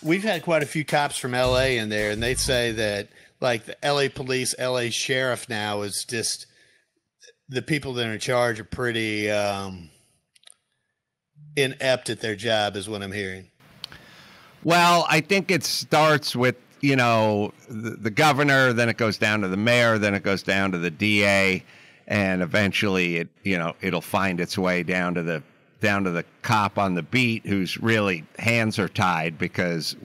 we've had quite a few cops from LA in there, and they say that like the LA police, LA sheriff now is just the people that are in charge are pretty inept at their job, is what I'm hearing. Well, I think it starts with, the governor, then it goes down to the mayor, then it goes down to the DA, and eventually it'll find its way down to the cop on the beat, whose really hands are tied, because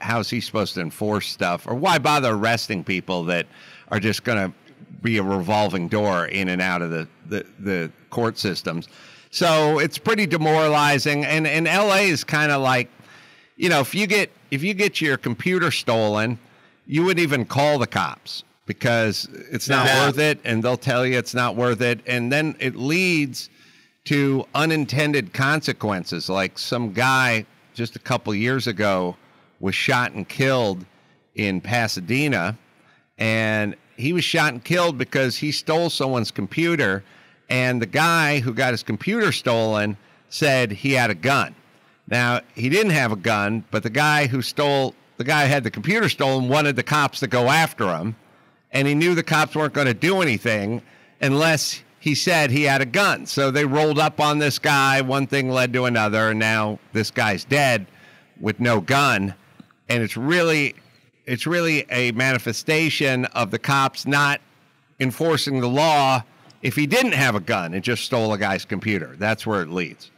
how's he supposed to enforce stuff, or why bother arresting people that are just going to be a revolving door in and out of the court systems. So it's pretty demoralizing. And LA is kind of like, if you get your computer stolen, you wouldn't even call the cops because it's not worth it, and they'll tell you it's not worth it. And then it leads to unintended consequences. Like some guy just a couple years ago was shot and killed in Pasadena, and he was shot and killed because he stole someone's computer, and the guy who got his computer stolen said he had a gun. Now, he didn't have a gun, but the guy who had the computer stolen wanted the cops to go after him, and he knew the cops weren't going to do anything unless he said he had a gun. So they rolled up on this guy. One thing led to another, and now this guy's dead with no gun. And it's really a manifestation of the cops not enforcing the law if he didn't have a gun and just stole a guy's computer. That's where it leads.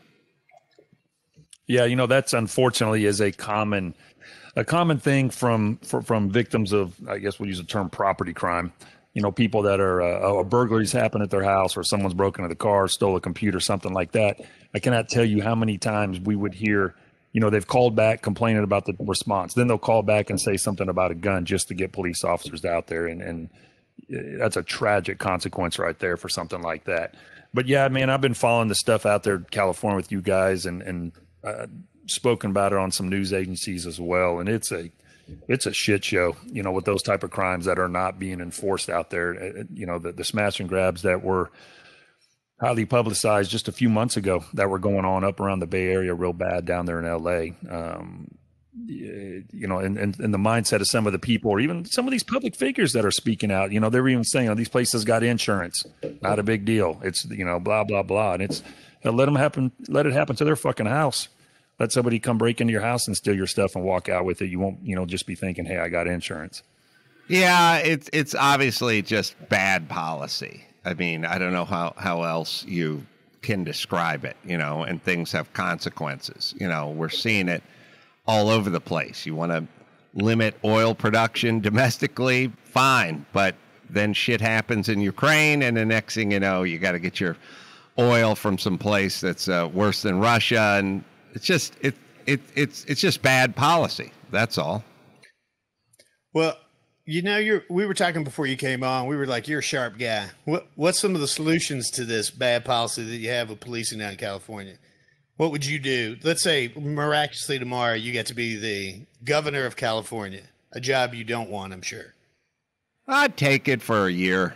Yeah, that's unfortunately is a common thing from victims of, I guess we'll use the term property crime. People that are a burglary's happened at their house, or someone's broken into the car, stole a computer, something like that. I cannot tell you how many times we would hear, they've called back complaining about the response. Then they'll call back and say something about a gun just to get police officers out there. And that's a tragic consequence right there for something like that. But yeah, man, I've been following the stuff out there in California with you guys and spoken about it on some news agencies as well. And it's a shit show, with those type of crimes that are not being enforced out there. The smash and grabs that were highly publicized just a few months ago that were going on up around the Bay Area real bad down there in LA. And the mindset of some of the people, or even some of these public figures that are speaking out, they were even saying, these places got insurance, not a big deal. It's, blah, blah, blah. And it's let it happen to their fucking house. Let somebody come break into your house and steal your stuff and walk out with it. You won't, just be thinking, hey, I got insurance. Yeah, it's obviously just bad policy. I mean, I don't know how else you can describe it, and things have consequences. We're seeing it all over the place. You want to limit oil production domestically, fine. But then shit happens in Ukraine, and the next thing you know, you got to get your oil from some place that's worse than Russia. And it's just it's just bad policy. That's all. Well, we were talking before you came on. We were like, you're a sharp guy. What's some of the solutions to this bad policy that you have with policing out in California? What would you do? Let's say miraculously tomorrow you get to be the governor of California, a job you don't want, I'm sure. I'd take it for a year.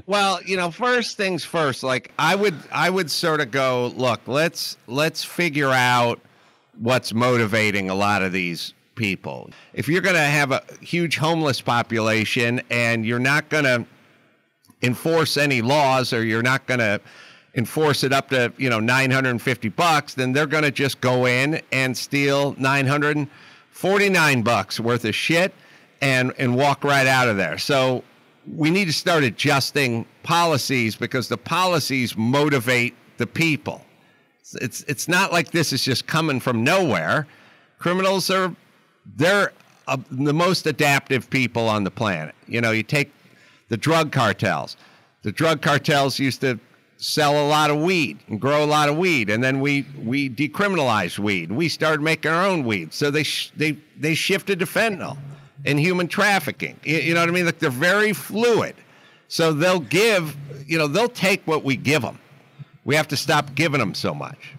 Well, first things first, like I would sort of go, look, let's figure out what's motivating a lot of these people. If you're going to have a huge homeless population and you're not going to enforce any laws, or you're not going to enforce it up to, $950, then they're going to just go in and steal $949 worth of shit and walk right out of there. So we need to start adjusting policies, because the policies motivate the people. It's not like this is just coming from nowhere. Criminals they're the most adaptive people on the planet. You take the drug cartels. The drug cartels used to sell a lot of weed and grow a lot of weed, and then we decriminalized weed. We started making our own weed. So they shifted to fentanyl and human trafficking. You know what I mean? Like, they're very fluid. So they'll take what we give them. We have to stop giving them so much.